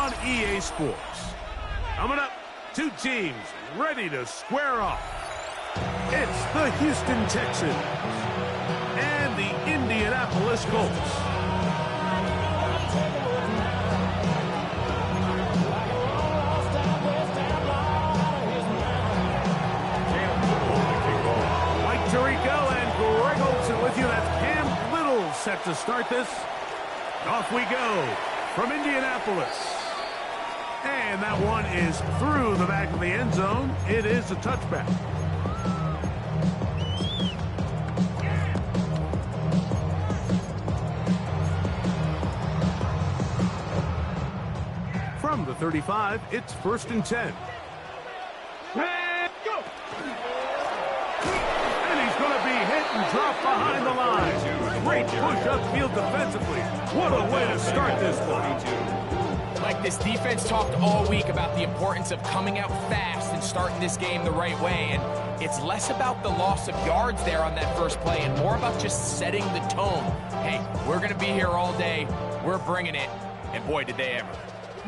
on EA Sports. Coming up, two teams ready to square off. It's the Houston Texans and the Indianapolis Colts. Mike Tirico and Greg Olsen with you. That's Cam Little set to start this. Off we go from Indianapolis. And that one is through the back of the end zone. It is a touchback. From the 35, it's 1st and 10. And go! And he's going to be hit and dropped behind the line. Great push upfield defensively. What a way to start this one. Like, this defense talked all week about the importance of coming out fast and starting this game the right way, and it's less about the loss of yards there on that first play and more about just setting the tone. Hey, we're going to be here all day. We're bringing it, and boy, did they ever.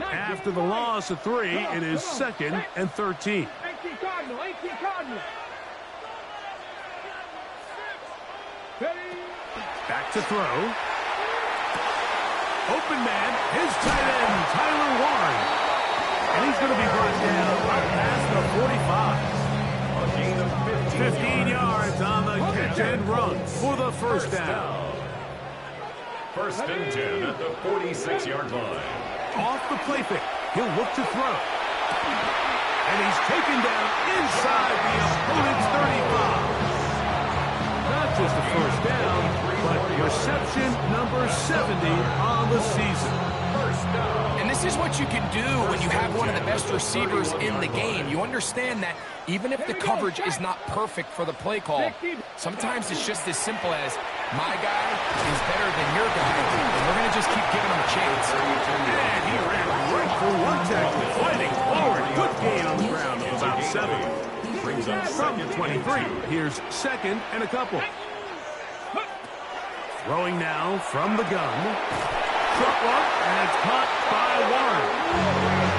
After the loss of 3, it is 2nd and 13. 18 Cardinal, 18 Cardinal. Back to throw. Open man, his tight end, Tyler Warren. And he's going to be brought down right past the 45. A gain of 15 yards on the catch and run for the first down. 1st and 10 at the 46-yard line. Off the play fake, he'll look to throw. And he's taken down inside the opponent's 35. Not just a first down, but reception number 70 on the season. And this is what you can do when you have one of the best receivers in the game. You understand that even if the coverage is not perfect for the play call, sometimes it's just as simple as, my guy is better than your guy, and we're going to just keep giving him a chance. And he ran right through one tackle, fighting forward. Good gain on the ground, about 7. Brings up From 23, here's 2nd and a couple. Throwing now from the gun. Short one, and it's caught by Warren.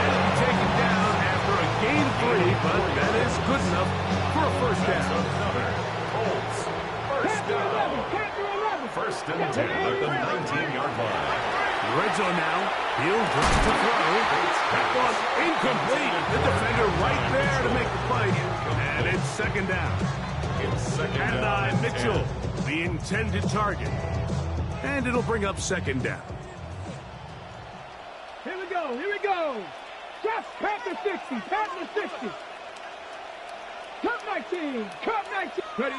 And taken down after a gain of 3, but that is good enough for a first down. Colts. First down. 1st and 10 at the 19-yard line. Red zone now. He'll drop to throw. That one incomplete. The defender right there to make the play. And it's 2nd down. It's 2nd down. And Mitchell, the intended target. And it'll bring up 2nd down. Here we go, here we go. Just pat the 60, pat the 60. Cut 19, cut 19. Ready.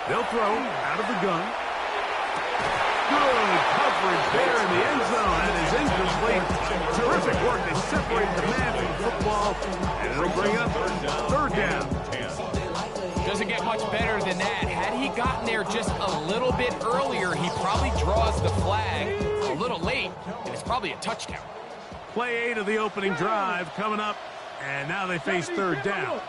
They'll throw out of the gun. Good coverage there in the end zone. That is incomplete. Terrific work. They separate the man from the football. And it'll bring up 3rd down. Doesn't get much better than that. Had he gotten there just a little bit earlier, he probably draws the flag a little late, and it's probably a touchdown. Play 8 of the opening drive coming up. And now they face 3rd down.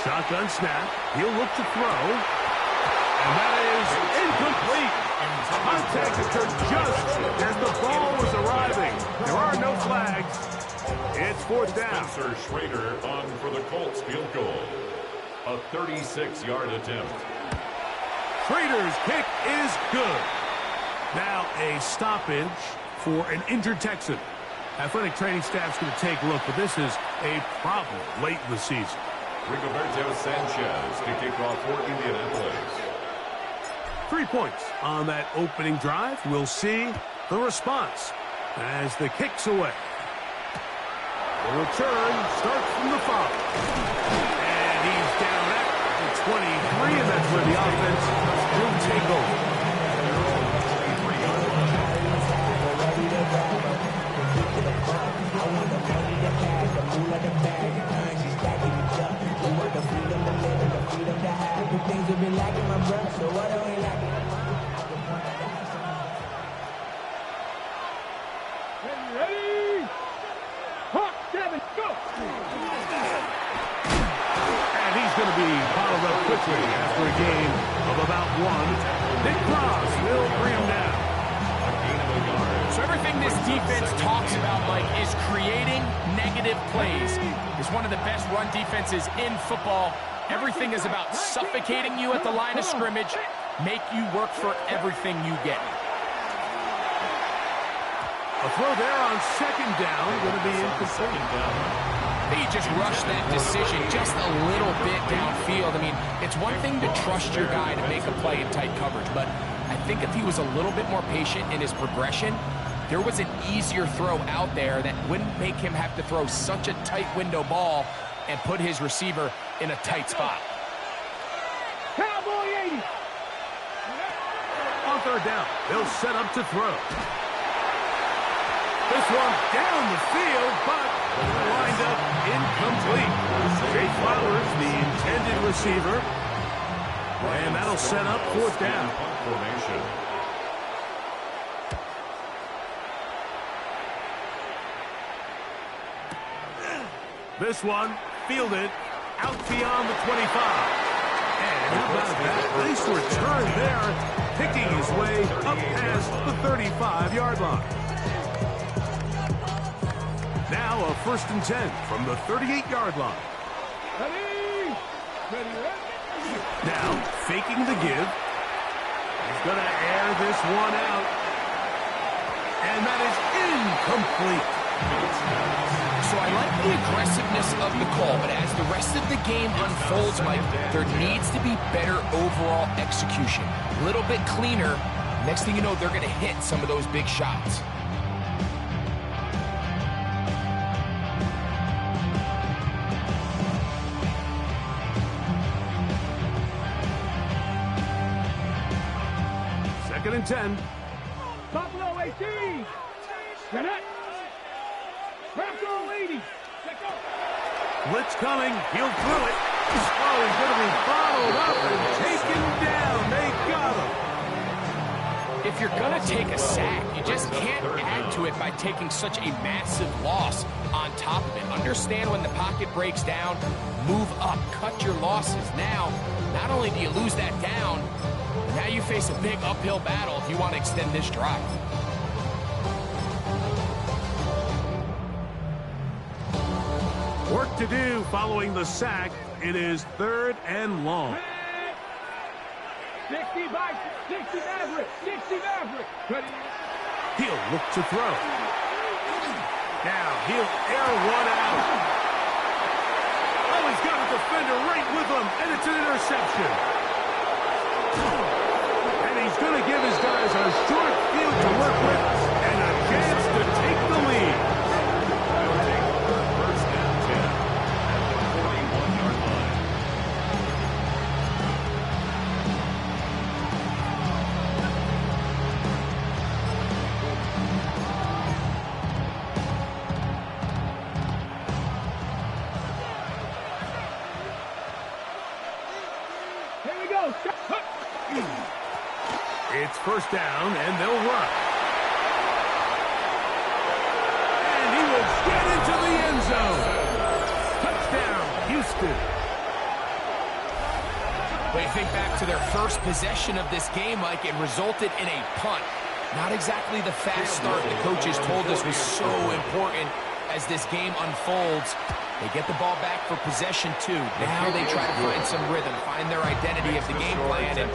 Shotgun snap. He'll look to throw. And that is incomplete. Contact occurred just as the ball was arriving. There are no flags. It's 4th down. Spencer Schrader on for the Colts field goal. A 36-yard attempt. Schrader's kick is good. Now a stoppage for an injured Texan. Athletic training staff's going to take a look, but this is a problem late in the season. Rigoberto Sanchez to kick off for Indianapolis. 3 points on that opening drive. We'll see the response as the kick's away. The return starts from the 5. And he's down at the 23, and that's where the offense will take over. Things have been lacking my brother, so what do we lack? Ready? Hawk 7, go! And he's going to be bottled up quickly After a game of about 1, Nick Cross will bring him down. So everything this defense talks about, Mike, is creating negative plays. It's one of the best run defenses in football. Everything is about suffocating you at the line of scrimmage, make you work for everything you get. A throw there on second down, going to be incomplete. He just rushed that decision just a little bit downfield. I mean, it's one thing to trust your guy to make a play in tight coverage, but I think if he was a little bit more patient in his progression, there was an easier throw out there that wouldn't make him have to throw such a tight window ball and put his receiver in a tight spot. Cowboy 80. On third down, they'll set up to throw. This one down the field, but lined up incomplete. Jay Flowers, the intended receiver. And that'll set up fourth down. This one fielded out beyond the 25. And how about that? Nice return there, picking his way up past the 35-yard line. Now a 1st and 10 from the 38-yard line. Ready? Ready? Now faking the give. He's going to air this one out. And that is incomplete. So I like the aggressiveness of the call, but as the rest of the game unfolds, Mike, there needs to be better overall execution. A little bit cleaner. Next thing you know, they're going to hit some of those big shots. Second and 10. Buffalo 18. Connect. Buffalo 80. Let go. Blitz coming. He'll throw it. Oh, he's going to be bottled up and taken down. They got him. If you're going to take a sack, you just can't add to it by taking such a massive loss on top of it. Understand when the pocket breaks down, move up, cut your losses. Now, not only do you lose that down, now you face a big uphill battle if you want to extend this drive. Work to do following the sack. It is 3rd and long. 60 by 60 Maverick. 60 Maverick. Ready? He'll look to throw. Now he'll air one out. Oh, he's got a defender right with him, and it's an interception. And he's going to give his guys a short field to work with and a chance to take the lead. It's 1st down, and they'll run. And he will get into the end zone. Touchdown, Houston. When you think back to their first possession of this game, Mike, it resulted in a punt. Not exactly the fast start the coaches told us was so important as this game unfolds. They get the ball back for possession 2. Now they try to find some rhythm, find their identity of the game plan, and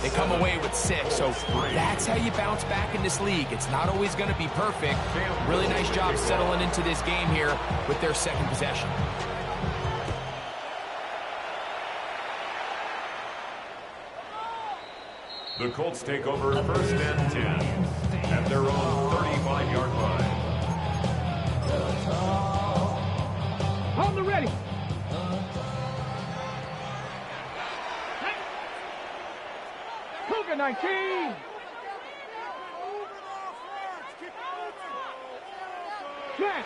they come away with 6. So that's how you bounce back in this league. It's not always going to be perfect. Really nice job settling into this game here with their 2nd possession. The Colts take over 1st and 10 at their own 35-yard line. On the ready. Cougar 19. Man.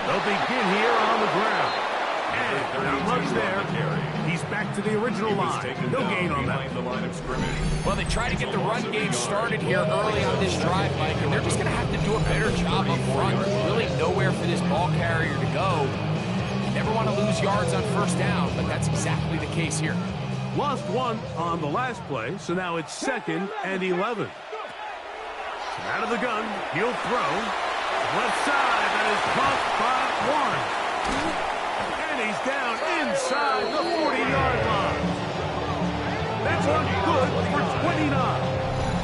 They'll begin here on the ground. And not much there. He's back to the original line. No gain on that. Well, they try to get the run game started here early on this drive, Mike, and they're just going to have to do a better job up front. There's really nowhere for this ball carrier to go. never want to lose yards on first down, but that's exactly the case here. Lost one on the last play, so now it's 2nd and 11. Out of the gun, he'll throw. Left side, that is caught by one. And he's down inside the 40-yard line. That's one good for 29.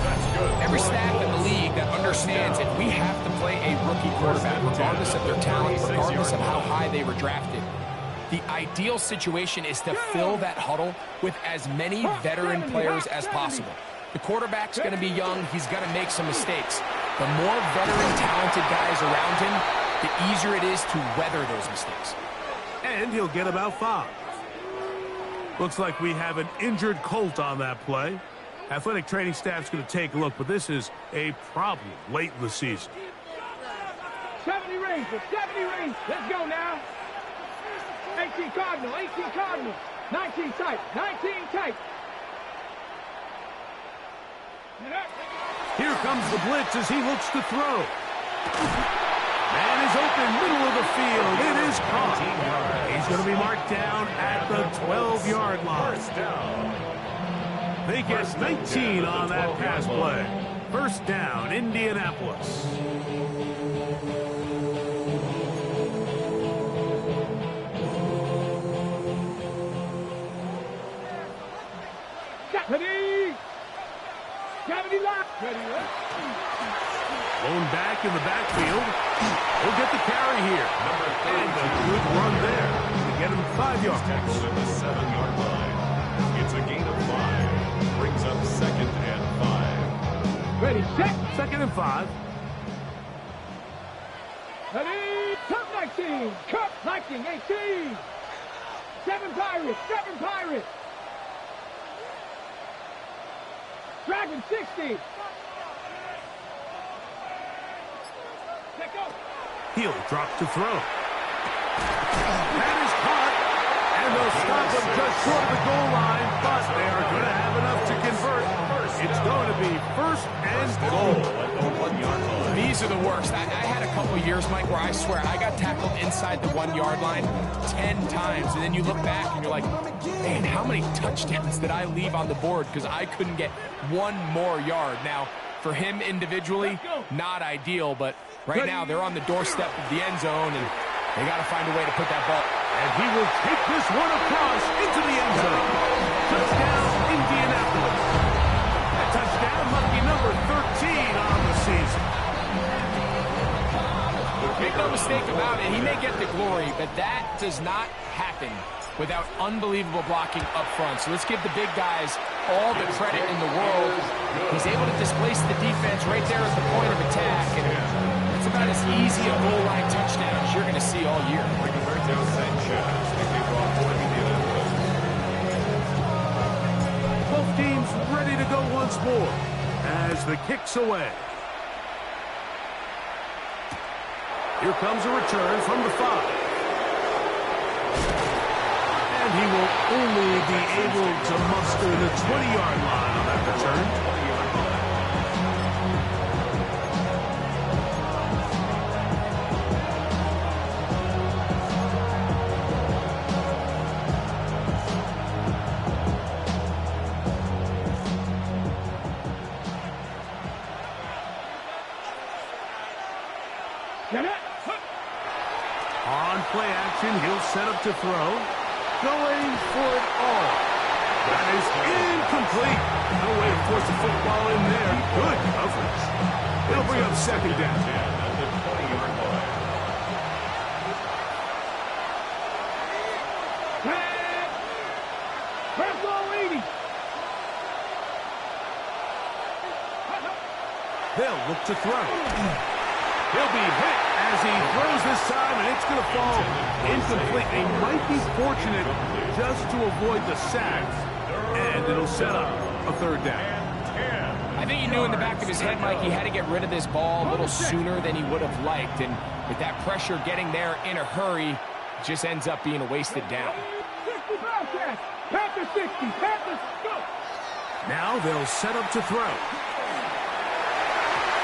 That's good. Every staff in the league that understands if we have to play a rookie quarterback, regardless of their talent, regardless of how high they were drafted, the ideal situation is to fill that huddle with as many veteran players as possible. The quarterback's going to be young. He's going to make some mistakes. The more veteran, talented guys around him, the easier it is to weather those mistakes. And he'll get about 5. Looks like we have an injured Colt on that play. Athletic training staff's going to take a look, but this is a problem late in the season. 70 Rangers, 70 Rangers. Let's go now. 18 Cardinal, 18 Cardinal. 19 tight, 19 tight. Here comes the blitz as he looks to throw. Man is open, middle of the field. It is caught. He's going to be marked down at the 12-yard line. They get 19 on that pass play. First down, Indianapolis. Ready. Blown back in the backfield. He'll get the carry here. And a good run there to get him 5 yards. Tackled at the 7-yard line. It's a gain of 5. Brings up 2nd and 5. Ready, set. 2nd and 5. Ready, Cup 19. Cup 19, 18. 7 Pirates, 7 Pirates. Dragon 60. Let go. He'll drop to throw. That is caught. And they'll stop him just short of the goal line, but they are going to have enough to convert. It's going to be 1st and goal at the 1-yard line. These are the worst. I had a couple years, Mike, where I swear I got tackled inside the 1-yard line 10 times, and then you look back and you're like, man, how many touchdowns did I leave on the board because I couldn't get one more yard? Now, for him individually, not ideal, but right now they're on the doorstep of the end zone, and they got to find a way to put that ball. And he will take this one across into the end zone. Touchdown, Indianapolis. That touchdown might be number 13 on the season. Make no mistake about it, he may get the glory, but that does not happen without unbelievable blocking up front. So let's give the big guys all the credit in the world. He's able to displace the defense right there at the point of attack, and it's about as easy a goal line touchdown as you're going to see all year. Both teams ready to go once more as the kick's away. Here comes a return from the 5. And he will only be able to muster the 20-yard line on that return. On play action, he'll set up to throw. Going for it all. That is incomplete. No way to force the football in there. Good coverage. They'll bring up 2nd down. At the 20-yard line. First ball 80. They'll look to throw. He'll be hit as he throws this time, and it's going to fall incomplete. They might be fortunate just to avoid the sack, and it'll set up a 3rd down. I think he knew in the back of his head, Mike, he had to get rid of this ball a little sooner than he would have liked, and with that pressure getting there in a hurry, it just ends up being a wasted down. 60 Bobcats. Panther 60. Panthers, go. Now they'll set up to throw.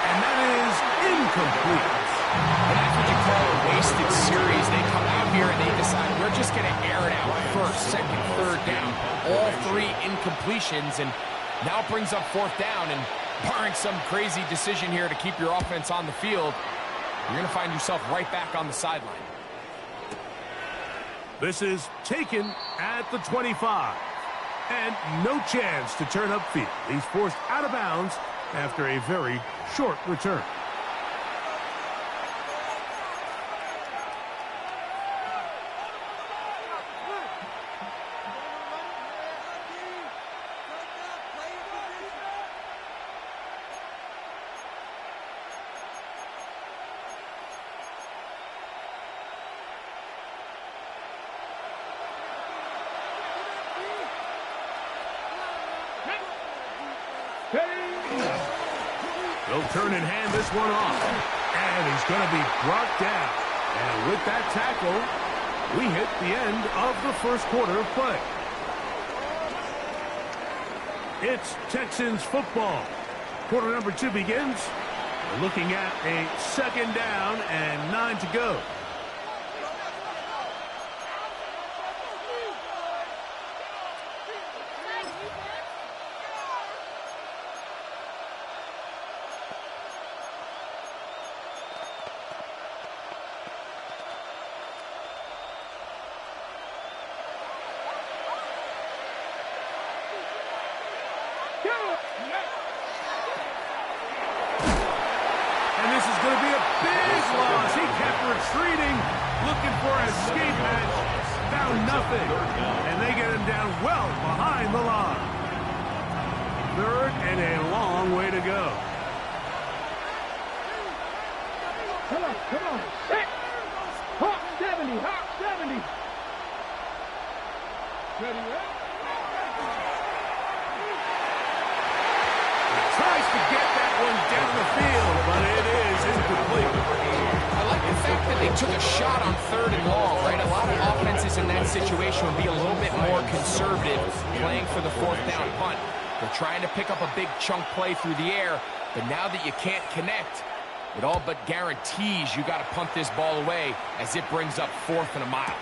And that is incomplete. And that's what you call a wasted series. They come out here and they decide we're just going to air it out. First, second, third down. All three incompletions, and now it brings up fourth down. And barring some crazy decision here to keep your offense on the field, you're going to find yourself right back on the sideline. This is taken at the 25. And no chance to turn upfield. He's forced out of bounds after a very short return. They'll turn and hand this one off. And he's going to be brought down. And with that tackle, we hit the end of the first quarter of play. It's Texans football. Quarter number 2 begins. We're looking at a second down and 9 to go. And this is going to be a big loss. He kept retreating, looking for an escape hatch. Found nothing. And they get him down well behind the line. Third and a long way to go. Come on, come on. Set. Hawk 70, Hawk 70. Ready, right? Tries to get that one down the field, but it is incomplete. I like the fact that they took a shot on third and long, right? A lot of offenses in that situation would be a little bit more conservative playing for the fourth down punt. They're trying to pick up a big chunk play through the air, but now that you can't connect, it all but guarantees you got to punt this ball away as it brings up fourth and a mile.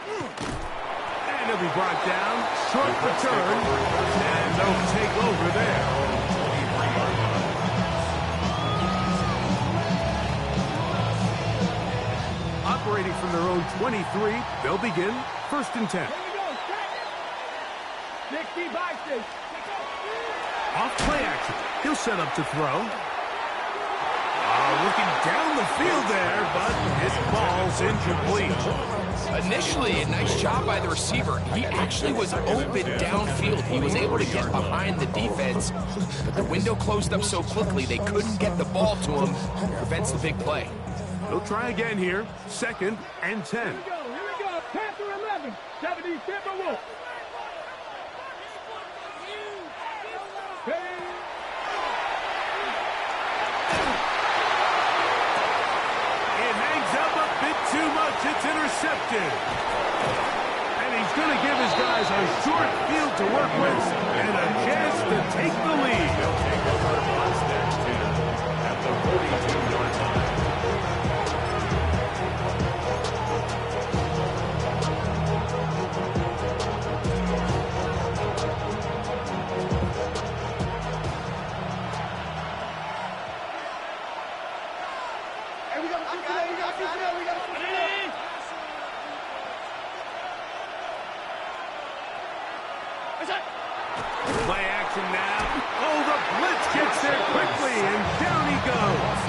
And he'll be brought down, short return, and they'll take over there. Operating from their own 23, they'll begin first and 10. Here we go, set. 60 by 6. Off play action. He'll set up to throw. Looking down the field there, but his ball's incomplete. Initially, a nice job by the receiver. He actually was open downfield. He was able to get behind the defense, but the window closed up so quickly they couldn't get the ball to him. Prevents the big play. He'll try again here. Second and 10. Here we go. Panther 11. 70 Timberwolves. Hey. It hangs up a bit too much. It's intercepted. And he's going to give his guys a short field to work with and a chance to take the lead. They'll take over first and 10 at the 42-yard line. Play action now. Oh, the blitz gets there quickly, and down he goes.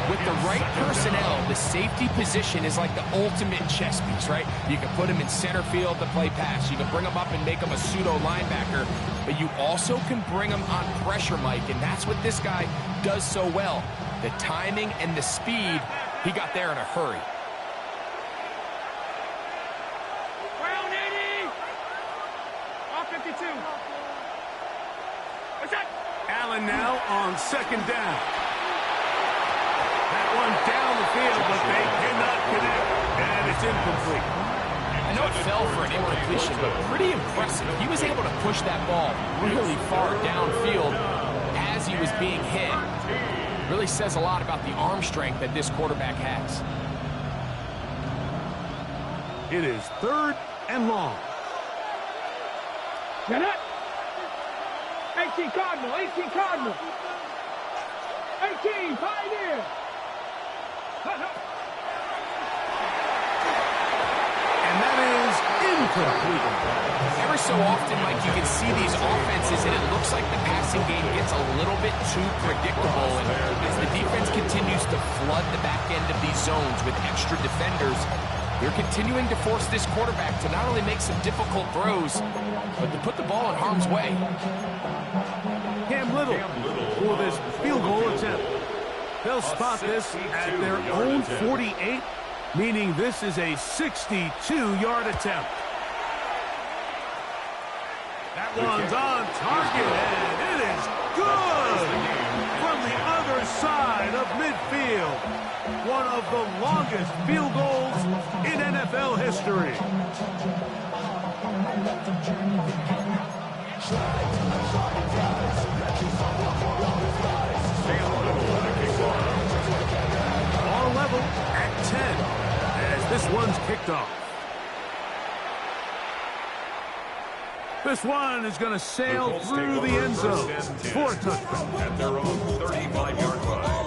With the right personnel, the safety position is like the ultimate chess piece, right? You can put him in center field to play pass. You can bring him up and make him a pseudo linebacker, but you also can bring him on pressure, Mike, and that's what this guy does so well. The timing and the speed, he got there in a hurry. Round 80. Off 52. What's that? Allen now on second down. That one down the field, but they cannot connect, and it's incomplete. I know it fell for an incompletion, but pretty impressive. He was able to push that ball really far downfield as he was being hit. Really says a lot about the arm strength that this quarterback has. It is 3rd and long. Get it. 18 Cardinal, 18 Cardinal. 18, Pioneer. And that is incomplete. Every so often, Mike, you can see these offenses, and it looks like the passing game gets a little bit too predictable. And as the defense continues to flood the back end of these zones with extra defenders, they're continuing to force this quarterback to not only make some difficult throws, but to put the ball in harm's way. Cam Little for this field goal attempt. They'll spot this at their own 48, meaning this is a 62-yard attempt. That one's on target, and it is good from the other side of midfield. One of the longest field goals in NFL history. All level at 10 as this one's kicked off. This one is going to sail through the end zone for a touchdown. At their own 35-yard line.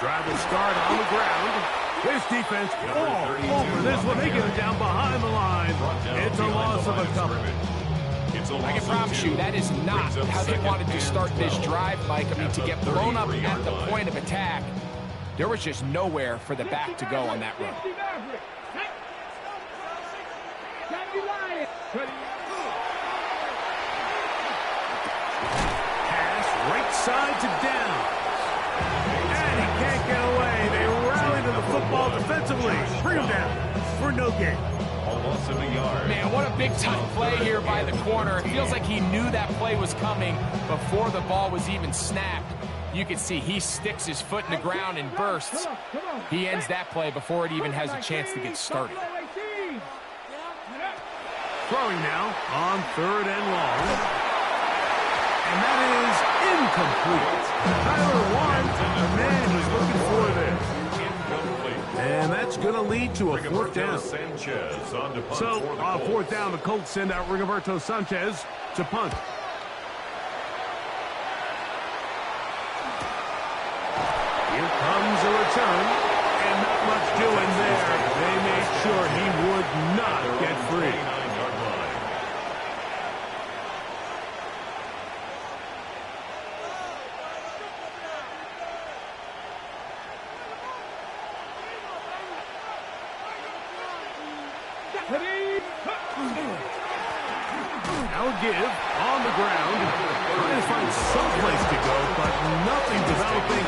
Drive will start on the ground. This defense all over this one. They get it down behind the line. It's a loss of a couple. I can promise you that is not how they wanted to start this drive, Mike. I mean, to get blown up at the point of attack, there was just nowhere for the back to go on that run. Pass right side to down. And he can't get away. They rally to the football defensively. Bring him down for no gain. Almost a yard. Man, what a big-time play here by the corner. It feels like he knew that play was coming before the ball was even snapped. You can see he sticks his foot in the ground and bursts. He ends that play before it even has a chance to get started. Throwing now on 3rd and long. And that is incomplete. Tyler Warren, the man who's looking for this. And that's going to lead to a 4th down. So, on 4th down, the Colts send out Rigoberto Sanchez to punt. Here comes a return, and not much doing there. They made sure he would not get free. Now a give on the ground. Trying to find some place to go, but nothing developing.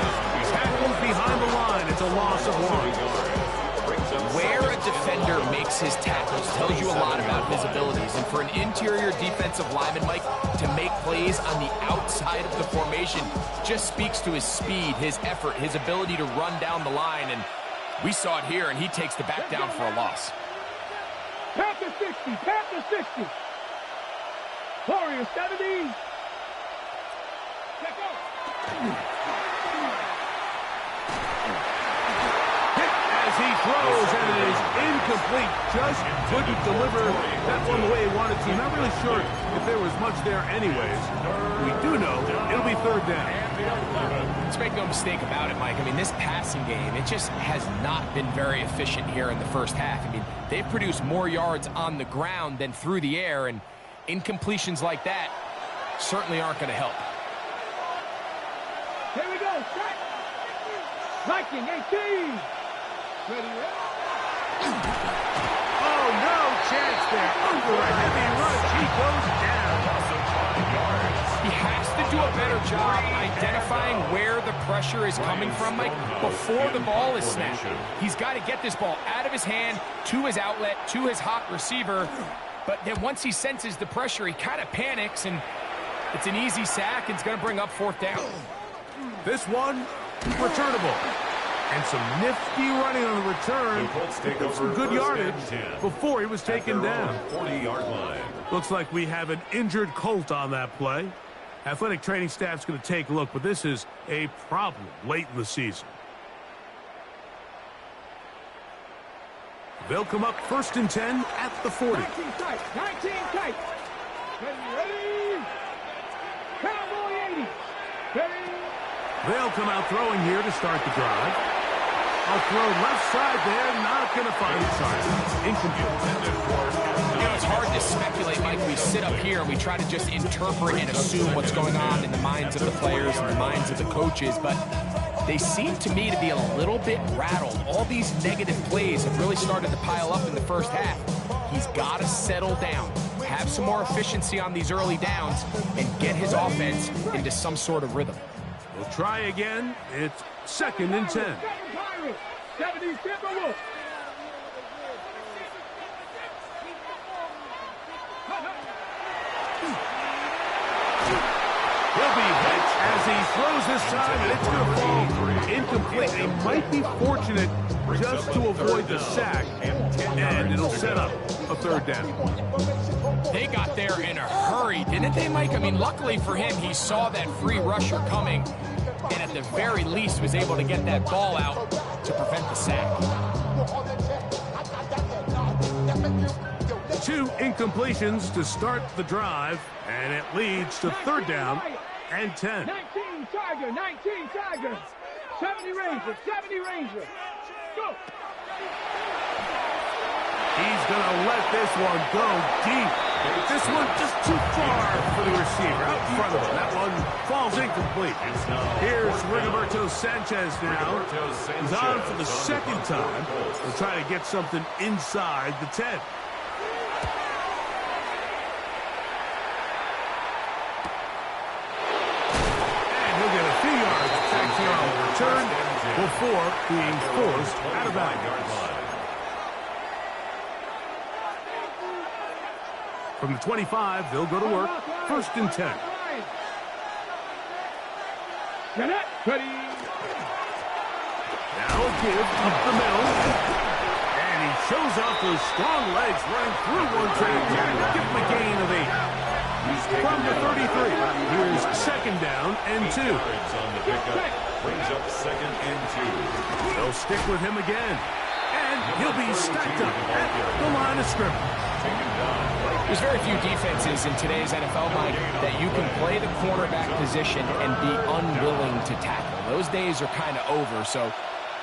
Tackled behind the line. It's a loss of 1. Where a defender makes his tackles tells you a lot about his abilities. And for an interior defensive lineman, Mike, to make plays on the outside of the formation just speaks to his speed, his effort, his ability to run down the line. And we saw it here, and he takes the back down for a loss. Panther 60, Panther 60. Warrior 70. Check out. As he throws, and it is incomplete. Just couldn't deliver that one the way he wanted to. Not really sure if there was much there anyways. We do know it'll be 3rd down. Let's make no mistake about it, Mike. I mean, this passing game, it just has not been very efficient here in the first half. I mean, they've produced more yards on the ground than through the air, and incompletions like that certainly aren't going to help. Here we go. Strike. Viking 18. Ready, Oh, no chance there. Under a heavy rush, he goes down. He has to do a better job identifying where the pressure is coming from, Mike, before the ball is snapped. He's got to get this ball out of his hand, to his outlet, to his hot receiver. But then once he senses the pressure, he kind of panics, and It's an easy sack. It's going to bring up 4th down. This one, returnable. And some nifty running on the return. Some good yardage before he was taken down. 40-yard line. Looks like we have an injured Colt on that play. Athletic training staff's going to take a look, but this is a problem late in the season. They'll come up 1st and 10 at the 40. 19 tight. 19 tight. Ready. Cowboy 80. Ready. They'll come out throwing here to start the drive. A throw left side there, not going to find its target. Incomplete. You know, it's hard to speculate, Mike. We sit up here and we try to just interpret and assume what's going on in the minds of the players and the minds of the coaches, but they seem to me to be a little bit rattled. All these negative plays have really started to pile up in the first half. He's got to settle down, have some more efficiency on these early downs, and get his offense into some sort of rhythm. We'll try again. It's 2nd and 10. 70 Timberwolves. He'll be hit as he throws this time, and it's going to fall incomplete. They might be fortunate just to avoid the sack, and it'll set up a 3rd down. They got there in a hurry, didn't they, Mike? I mean, luckily for him, he saw that free rusher coming, and at the very least was able to get that ball out to prevent the sack. 2 incompletions to start the drive, and it leads to 3rd down and 10. 19 Tiger. 19 Tiger. 70 Ranger. 70 Ranger. Go. He's going to let this one go deep. This one just too far for the receiver out in front of him. That one falls incomplete. Here's Rigoberto Sanchez now. He's on for the 2nd time. He'll try to get something inside the 10. And he'll get a few yards back here on the return before being forced out of bounds. From the 25, they'll go to work. 1st and 10. Ready. Now a give up the middle. And he shows off those strong legs running through one track. Give him a gain of 8. From the 33, here's 2nd down and 2. Brings up 2nd and 2. They'll stick with him again. And he'll be stacked up at the line of scrimmage. There's very few defenses in today's NFL, Mike, that you can play the cornerback position and be unwilling to tackle. Those days are kind of over, so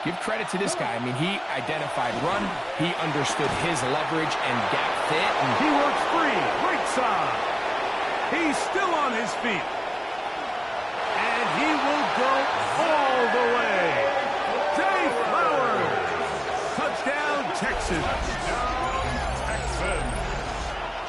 give credit to this guy. I mean, he identified run, he understood his leverage and gap fit. And he works free, right side. He's still on his feet. And he will go all the way. Jay Flowers. Touchdown, Texans.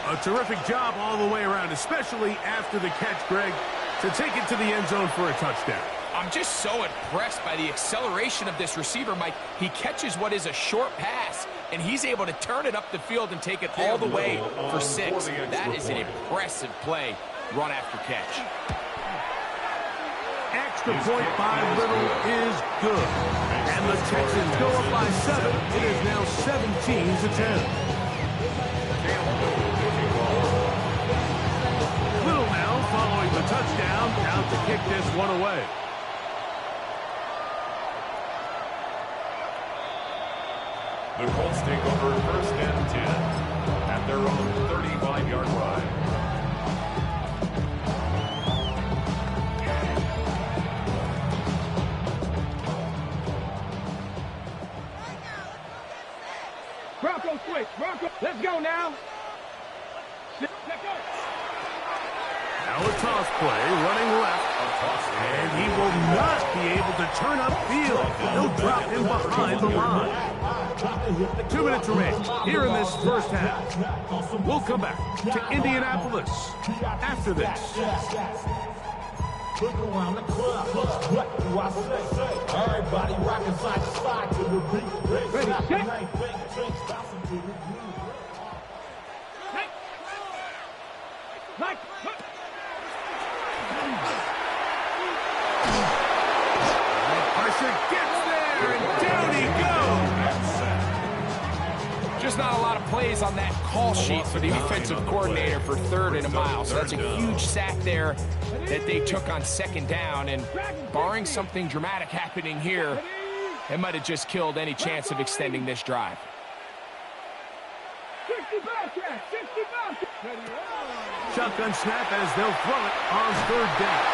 A terrific job all the way around, especially after the catch, Greg, to take it to the end zone for a touchdown. I'm just so impressed by the acceleration of this receiver, Mike. He catches what is a short pass, and he's able to turn it up the field and take it all the way for 6. That is an impressive play, run after catch. Extra point by Little is good. And the Texans go up by 7. It is now 17-10. Little now following the touchdown, out to kick this one away. The Colts take over 1st and 10 at their own 35-yard line. Bronco switch. Bronco. Let's go now. Now a toss play, running left. And he will not be able to turn upfield. He'll drop him behind the line. 2 minutes remain here in this first half. We'll come back to Indianapolis after this. Look around the club, what do I say? Everybody rocking side to side to the beat. Ready, set. not a lot of plays on that call sheet for the offensive coordinator for 3rd and a mile. So that's a huge sack there that they took on 2nd down. And barring something dramatic happening here, it might have just killed any chance of extending this drive. 60 Bobcats, 60 Bobcats. Shotgun snap as they'll throw it on 3rd down.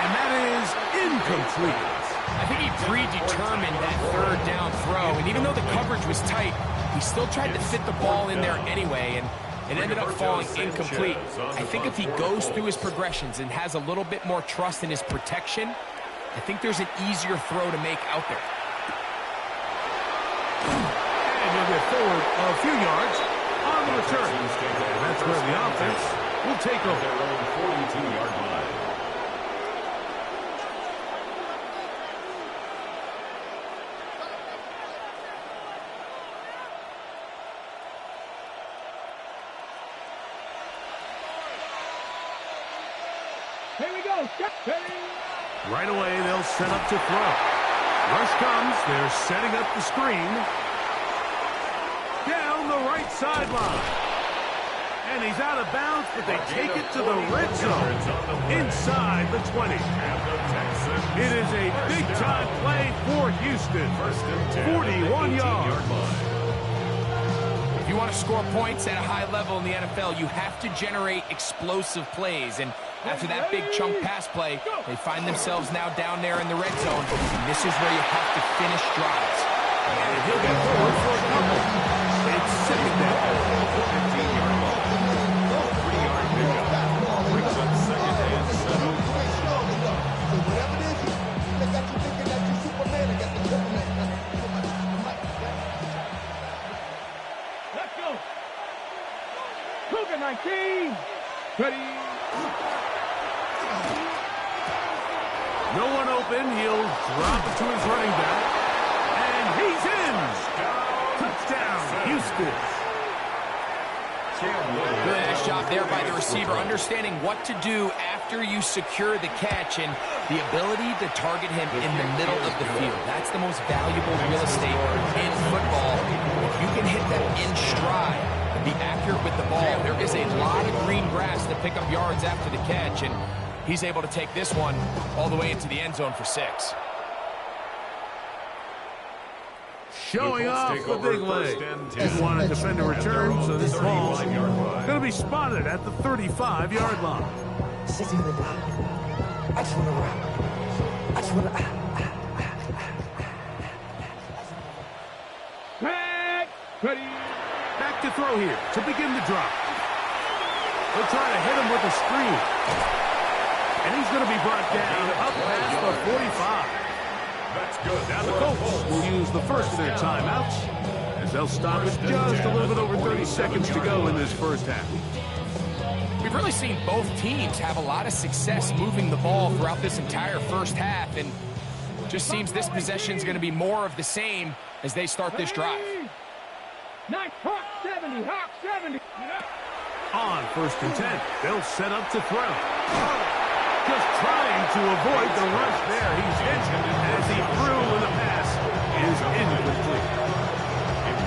And that is incomplete. I think he predetermined that 3rd down throw, and even though the coverage was tight, he still tried to fit the ball in there anyway, and it ended up falling incomplete. I think if he goes through his progressions and has a little bit more trust in his protection, I think there's an easier throw to make out there. And he'll get forward a few yards on the return. And that's where the offense will take over. Their own 42-yard line. Here we go. Right away, they'll set up to throw. Rush comes. They're setting up the screen. Down the right sideline. And he's out of bounds, but they take it to the red zone. Inside the 20. It is a big-time play for Houston. 41 yards. If you want to score points at a high level in the NFL, you have to generate explosive plays. And after that big chunk pass play, they find themselves now down there in the red zone. And this is where you have to finish drives. And he'll get forward for a couple. It's 2nd down. 15-yard line. 3-yard pickup. Brings up 2nd and 7. Whatever it is, they got you thinking that you're Superman. I got the Superman. Let's go. Cougar 19. Ready. No one open. He'll drop it to his running back. And he's in. Touchdown, Houston. Really nice job there by the receiver, understanding what to do after you secure the catch and the ability to target him in the middle of the field. That's the most valuable real estate in football. If you can hit them in stride and be accurate with the ball, there is a lot of green grass to pick up yards after the catch, and he's able to take this one all the way into the end zone for 6. Showing off the big leg. He wanted to defend a return, so this ball's going to be spotted at the 35-yard line. Sitting in the dark. I just want to rock. I just want to... Ready. Back to throw here to begin the drop. They'll try to hit him with a screen. And he's going to be brought down up past the 45. That's good. Now the Colts will use the first of their timeouts as they'll stop with just a little bit over 30 seconds to go in this first half. We've really seen both teams have a lot of success moving the ball throughout this entire first half, and just seems this possession is going to be more of the same as they start this drive. Nice. Hawk 70. Hawk 70. On 1st and 10, they'll set up to throw. Just trying to avoid the rush there. He's hit as he threw when the pass is incomplete.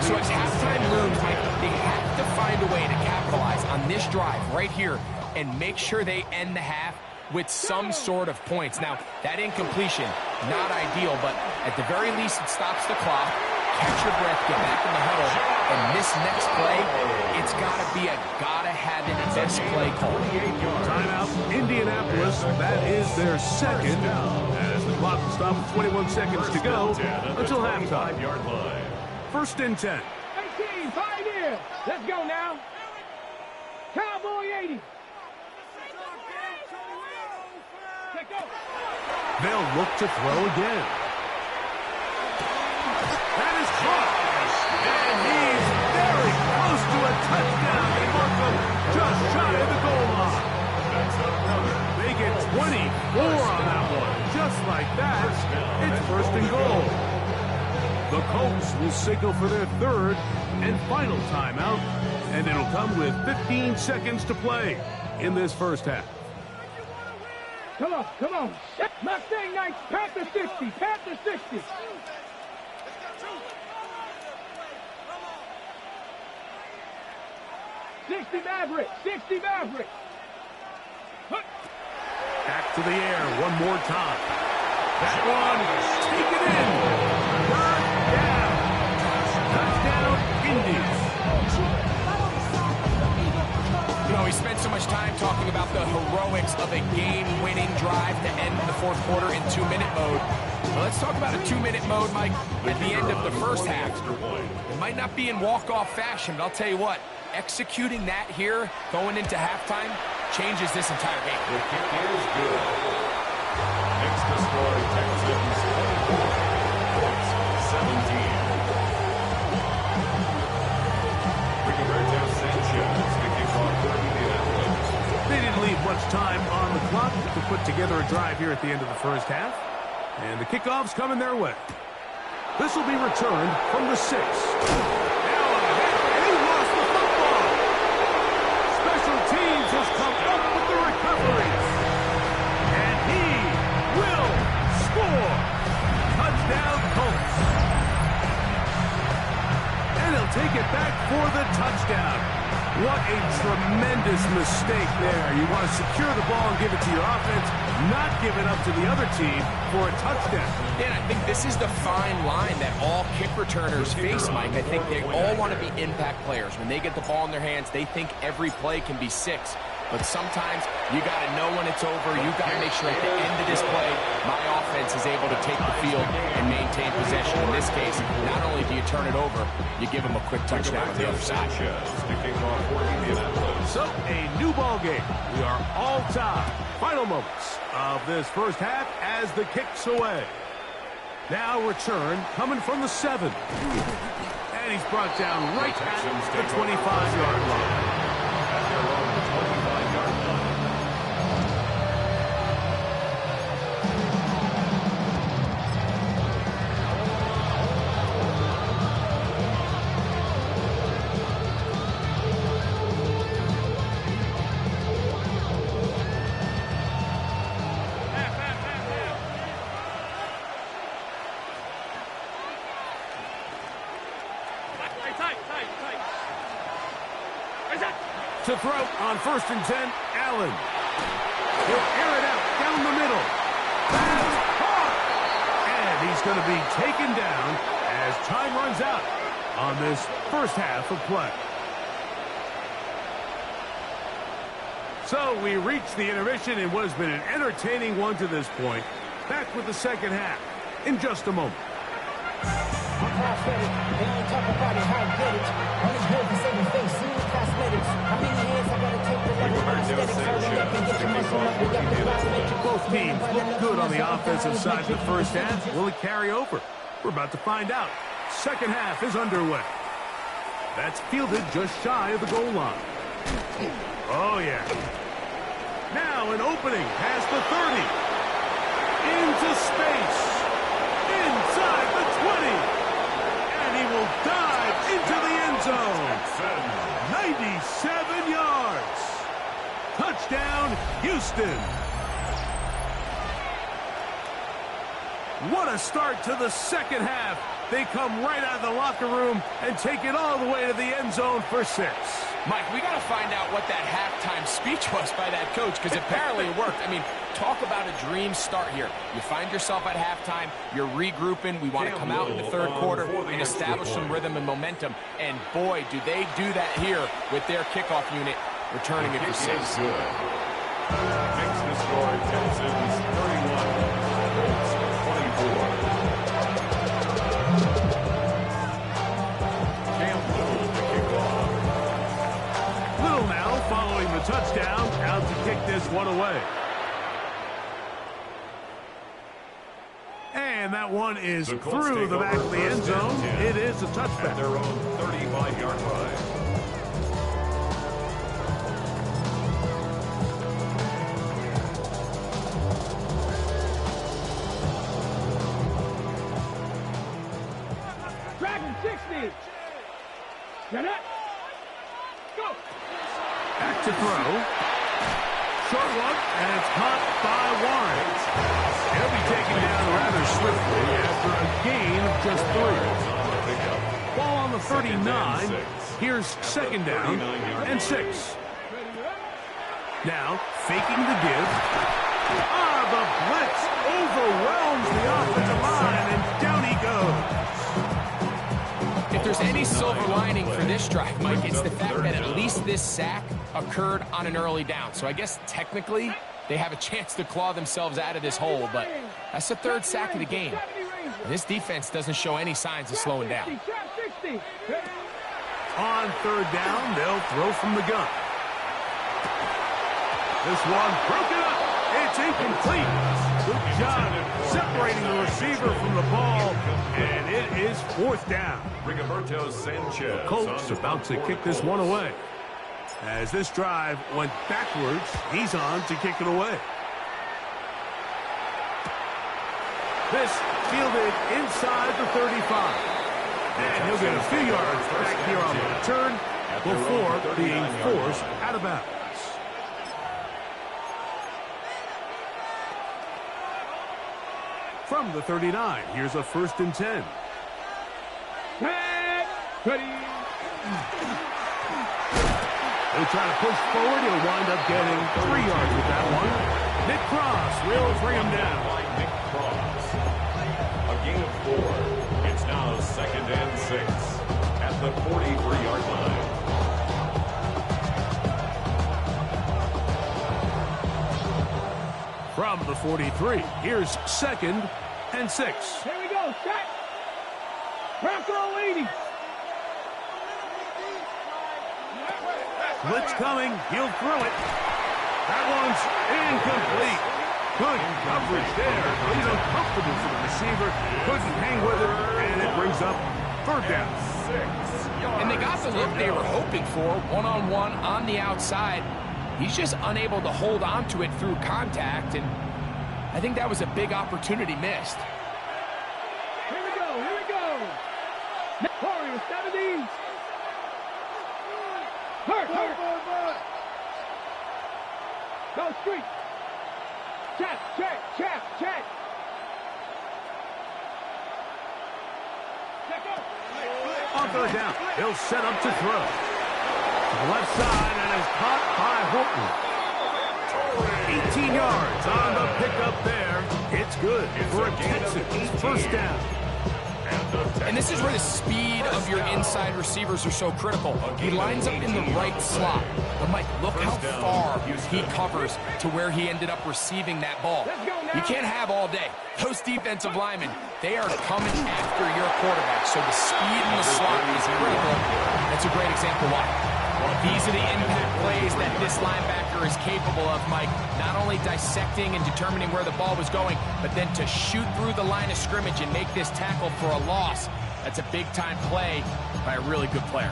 So as halftime looms, Mike, they have to find a way to capitalize on this drive right here and make sure they end the half with some sort of points. Now, that incompletion, not ideal, but at the very least, it stops the clock. Catch your breath, get back in the huddle, and this next play, it's got to be a gotta-have-it best play call. Timeout, Indianapolis. That is their second. As the clock will stop with 21 seconds to go until halftime. 1st and 10. 18, pioneer. Let's go now. Cowboy 80. Let's go. They'll look to throw again. That is caught. And he's very close to a touchdown. They mark him just shy of the goal line. They get 24 on that one. Just like that, it's 1st and goal. The Colts will signal for their 3rd and final timeout, and it'll come with 15 seconds to play in this first half. Come on, come on. Mustang Knights, Panther 60, Panther 60. 60 Maverick. 60 Maverick. Back to the air one more time. That one, take it in. Third down. Touchdown, Indians. You know, we spent so much time talking about the heroics of a game-winning drive to end the fourth quarter in 2-minute mode. Well, let's talk about a 2-minute mode, Mike, at the end of the first half. It might not be in walk-off fashion, but I'll tell you what, executing that here, going into halftime, changes this entire game. The kick is good. Next to score, Texans 24, Colts 17. Rigoberto Sanchez, the kickoff for Indianapolis. They didn't leave much time on the clock to put together a drive here at the end of the first half. And the kickoff's coming their way. This will be returned from the 6. Now ahead, and he lost the football. Special teams has come up with the recovery. And he will score. Touchdown, Colts. And he'll take it back for the touchdown. What a tremendous mistake there. You want to secure the ball and give it to your offense, not give it up to the other team for a touchdown. And I think this is the fine line that all kick returners face, Mike. I think they all want to be impact players. When they get the ball in their hands, they think every play can be 6. But sometimes you got to know when it's over. You got to make sure at the end of this play, my offense is able to take the field and maintain possession. In this case, not only do you turn it over, you give them a quick touchdown on the other side. So, a new ball game. We are all tied. Final moments of this first half as the kick's away. Now return coming from the 7. And he's brought down right at the 25-yard line. To throw on 1st and 10, Allen. He'll air it out down the middle. That's caught. And he's going to be taken down as time runs out on this first half of play. So we reach the intermission in what has been an entertaining one to this point. Back with the second half in just a moment. Both teams look good on the offensive side of the first half. Will it carry over? We're about to find out. Second half is underway. That's fielded just shy of the goal line. Oh, yeah. Now an opening past the 30. Into space. Inside the 20. And he will dive into the end zone. 97 yards. Touchdown, Houston. What a start to the second half. They come right out of the locker room and take it all the way to the end zone for 6. Mike, we got to find out what that halftime speech was by that coach, because apparently it worked. I mean, talk about a dream start here. You find yourself at halftime, you're regrouping, we want to come out in the third quarter and establish some rhythm and momentum, and boy, do they do that here with their kickoff unit, returning it for 6. Makes the score, Texans 31, Colts 24. Following the touchdown, out to kick this one away. And that one is through the back of the end zone. It is a touchback. At their own 35-yard line. Dragon 60. Get it. Go. Back to throw. Short one, and it's caught by Warren. He'll be taken down rather swiftly after a gain of just 3. Ball on the 39. Here's second down and 6. Now, faking the give. The blitz overwhelms the offensive line, and down he goes. If there's any silver lining for this drive, Mike, it's the fact that at least this sack occurred on an early down. So I guess technically they have a chance to claw themselves out of this hole, but that's the third sack of the game. This defense doesn't show any signs of slowing down. On third down, they'll throw from the gun. This one broken up. It's incomplete. Good job separating the receiver from the ball, and it is fourth down. Rigoberto Sanchez. Colts about to kick this one away. As this drive went backwards, he's on to kick it away. This fielded inside the 35. And he'll get a few yards back here on the return before being forced out of bounds. From the 39, here's a 1st and 10. They try to push forward. He'll wind up getting 3 yards with that one. Nick Cross will bring him down. Nick Cross. A gain of 4. It's now 2nd and 6 at the 43-yard line. From the 43, here's 2nd and 6. Here we go, set. Bronco leading. Blitz coming. He'll throw it. That one's incomplete. Good coverage there. He's uncomfortable for the receiver. Couldn't hang with it, and it brings up 3rd down. And they got the look they were hoping for, one-on-one on the outside. He's just unable to hold on to it through contact, and I think that was a big opportunity missed. Here we go, here we go. Warrior 70. Hurt. Go street. Check. On 3rd down, he'll set up to throw. To the left side, and is caught by Horton. 18 yards on the pickup there. It's good for a Texans 1st down. And this is where the speed of your inside receivers are so critical. He lines up in the right slot. But, Mike, look how far he covers to where he ended up receiving that ball. You can't have all day. Those defensive linemen, they are coming after your quarterback. So the speed in the slot is critical. That's a great example why. These are the impact plays that this linebacker is capable of, Mike. Not only dissecting and determining where the ball was going, but then to shoot through the line of scrimmage and make this tackle for a loss. That's a big-time play by a really good player.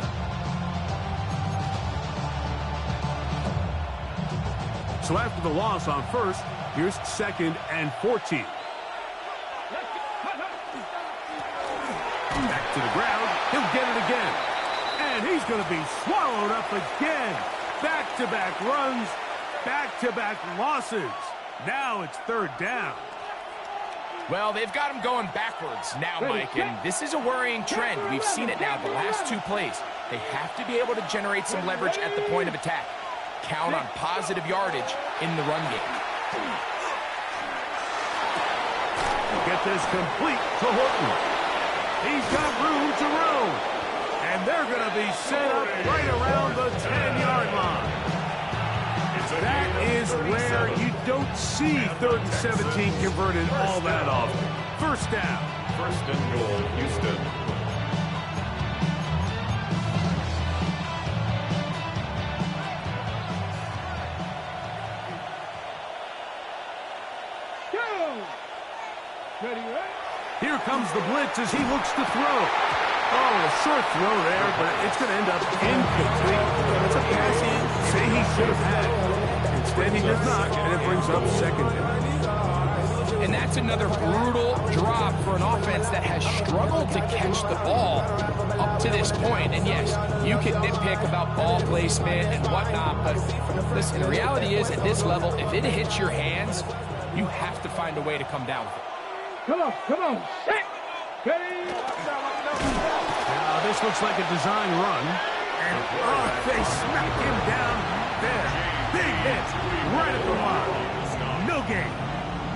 So after the loss on 1st, here's 2nd and 14. Back to the ground. He'll get it again. And he's going to be swallowed up again. Back-to-back runs, back-to-back losses. Now it's 3rd down. Well, they've got him going backwards now, Mike, and this is a worrying trend. We've seen it now the last 2 plays. They have to be able to generate some leverage at the point of attack. Count on positive yardage in the run game. Get this complete to Horton. He's got room to roam. And they're going to be set up right around the 10-yard line. That is where you don't see 3rd and 17 converted all that often. 1st down. 1st and goal, Houston. Here comes the blitz as he looks to throw. Oh, a short throw there, but it's going to end up incomplete. It's a pass he say he should have had. Instead, he does not, and it brings up 2nd down. And that's another brutal drop for an offense that has struggled to catch the ball up to this point. And yes, you can nitpick about ball placement and whatnot, but listen, the reality is at this level, if it hits your hands, you have to find a way to come down with it. Come on. Set. Ready. Now This looks like a design run. And, oh, they smacked him down there. Big hit right at the line. No gain.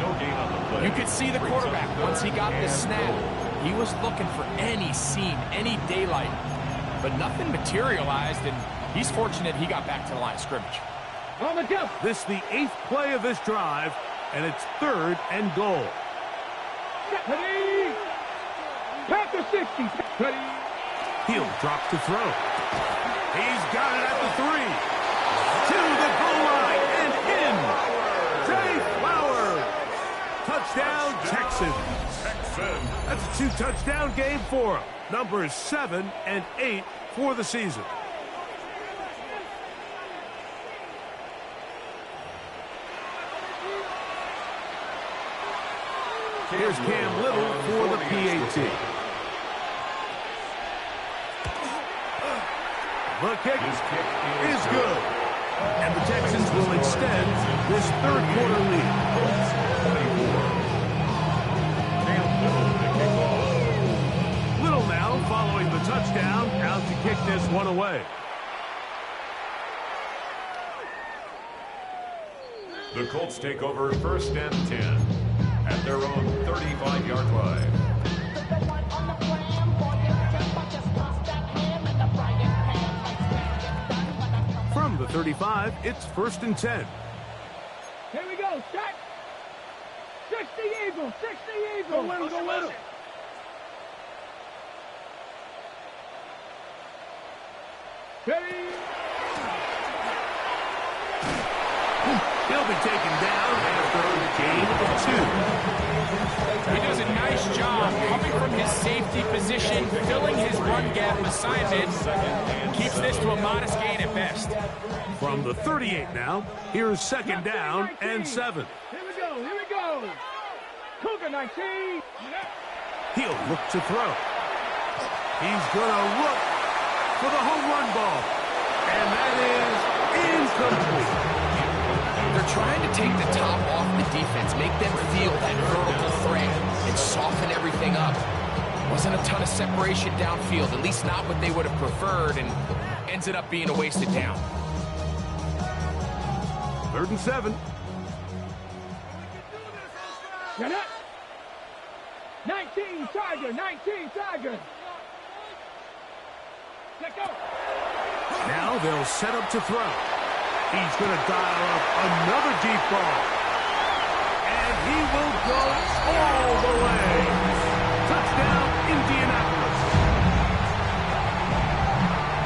No gain on the play. You could see the quarterback, once he got the snap, he was looking for any seam, any daylight. But nothing materialized, and he's fortunate he got back to the line of scrimmage. On the jump. This is the 8th play of this drive, and it's 3rd and goal. Ready. Pack the 60. Ready. Hill drops to throw. He's got it at the 3. To the goal line and in. Zay Flowers. Touchdown, Texans. That's a 2-touchdown game for him. Numbers 7 and 8 for the season. Here's Cam Little for the PAT. The kick is good. And the Texans will extend this 3rd quarter lead. Little now following the touchdown, out to kick this one away. The Colts take over 1st and 10 at their own 35-yard line. From the 35, it's 1st and 10. Here we go. Set. 60 Eagles. 60 Eagles. Go with him. Go with him. Ready. He'll be taken down after a gain of 2. He does a nice job coming from his safety position, filling his run gap assignment, keeps this to a modest gain at best. From the 38 now, here's 2nd down and 7. Here we go. Here we go. Cougar 19. He'll look to throw. He's going to look for the home run ball. And that is incomplete. They're trying to take the top off the defense, make them feel that vertical threat, and soften everything up. Wasn't a ton of separation downfield, at least not what they would have preferred, and ended up being a wasted down. 3rd and 7. Get it. 19 Tiger. 19 Tiger. Let go. Now they'll set up to throw. He's going to dial up another deep ball. And he will go all the way. Touchdown, Indianapolis.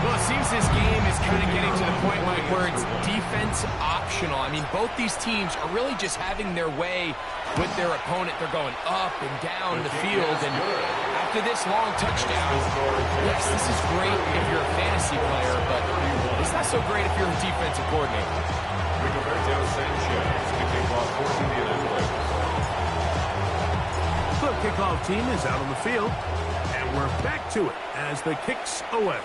Well, it seems this game is kind of getting to the point, Mike, where it's defense optional. I mean, both these teams are really just having their way with their opponent. They're going up and down the field. And after this long touchdown, yes, this is great if you're a fantasy player, but it's not so great if you're a defensive coordinator. Rigoberto Sanchez to kick off for Indianapolis. The kickoff team is out on the field, and we're back to it as the kick's away.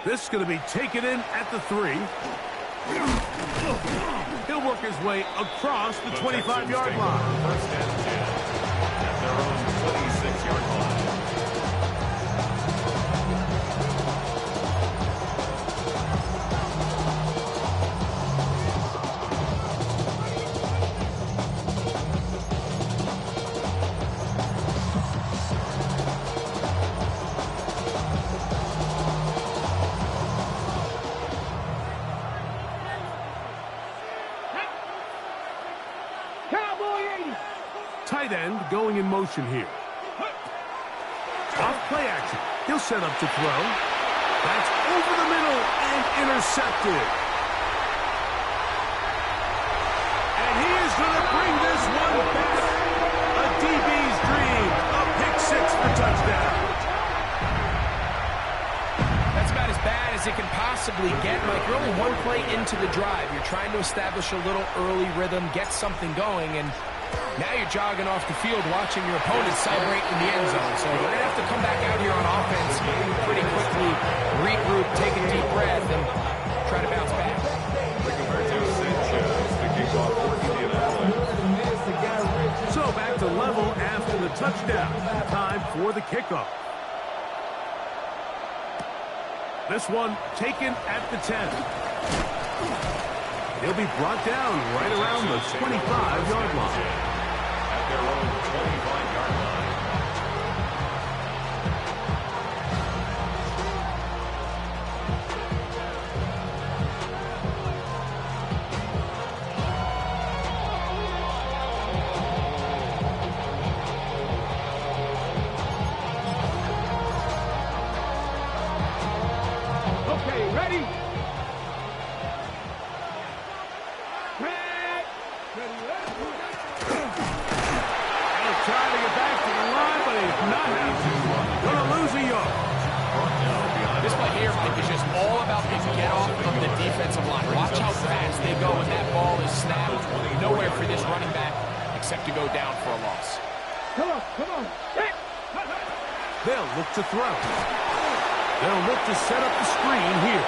This is going to be taken in at the 3. He'll work his way across the 25-yard line. 1st and 10 at their own 26-yard line. Tight end going in motion here. Off play action. He'll set up to throw. That's over the middle and intercepted. And he is going to bring this one back. A DB's dream. A pick 6 for touchdown. That's about as bad as it can possibly get. Like, you're only one play into the drive. You're trying to establish a little early rhythm, get something going, and now you're jogging off the field watching your opponent celebrate in the end zone. So you're going to have to come back out here on offense pretty quickly, regroup, take a deep breath, and try to bounce back. Rigoberto Sanchez to kick off for Indianapolis. So back to level after the touchdown. Time for the kickoff. This one taken at the 10. He'll be brought down right around the 25-yard line. At their own 25-yard line. Okay, ready? Trying to get back to the line, but he's not going to lose a yard. This play here, I think, is just all about the get-off of the defensive line. Watch how fast they go when that ball is snapped. Nowhere for this running back except to go down for a loss. Come on, come on. They'll look to throw. They'll look to set up the screen here.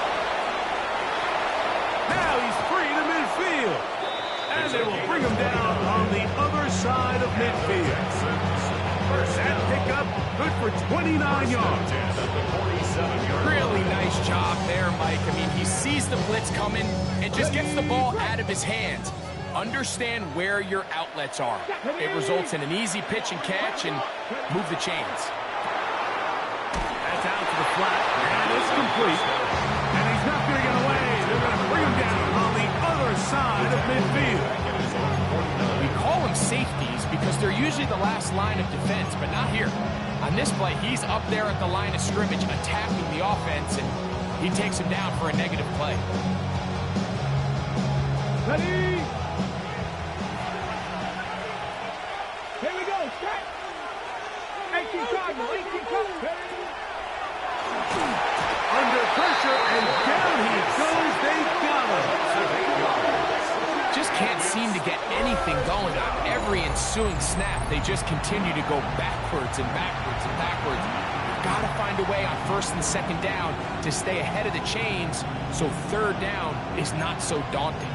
Now he's free to midfield. And they will bring him down on the other side of midfield. That pickup, good for 29 yards. Really nice job there, Mike. I mean, he sees the blitz coming and just gets the ball out of his hands. Understand where your outlets are. It results in an easy pitch and catch and move the chains. That's out to the flat, and it's complete. And he's not going to get away. They're going to bring him down on the other side of midfield. We call them safeties because they're usually the last line of defense, but not here. On this play, he's up there at the line of scrimmage attacking the offense, and he takes him down for a negative play. Ready? Here we go, set. 18 Cardinal, 18 Cardinal. Under pressure, and down he goes. They got him. Just can't seem to get anything going on every ensuing snap. They just continue to go backwards and backwards and backwards. You've got to find a way on first and second down to stay ahead of the chains so third down is not so daunting.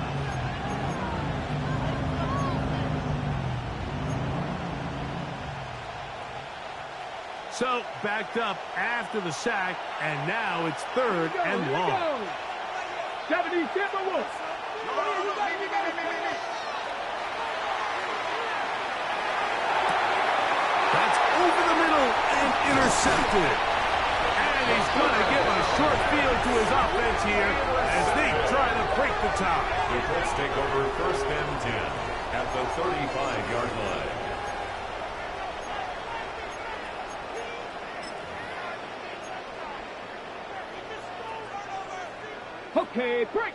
So, backed up after the sack, and now it's third and long. 70 Timberwolves. That's over the middle and intercepted. And he's going to give a short field to his offense here as they try to break the tie. The Colts take over first and 10 at the 35-yard line. Okay, break.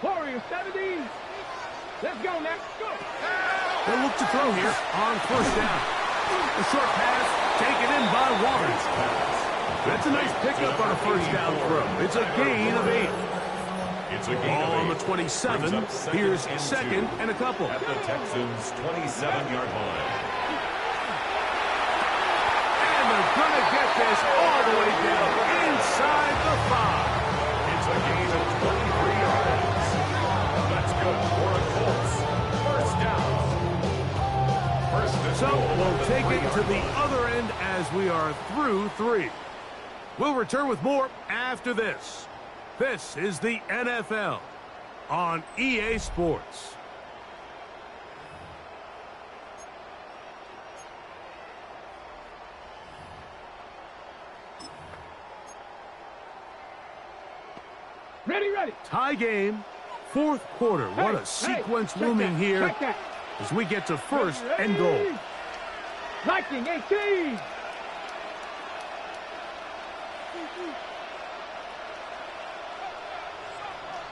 Warriors 70. Let's go now. Go. They'll look to throw here on first down. A short pass taken in by Waters. That's a nice pickup on a first down throw. It's a gain of 8. It's a gain Ball of 8. on the 27. Here's second and a couple. At the Texans' 27-yard line. And they're going to get this all the way down inside the 5. It's a gain of 23 yards. That's good for a Colts. First down. So we'll take it to the other end as we are through 3. We'll return with more after this. This is the NFL on EA Sports. Ready, ready. Tie game, fourth quarter. What a sequence looming here as we get to first and goal. Lightning 18.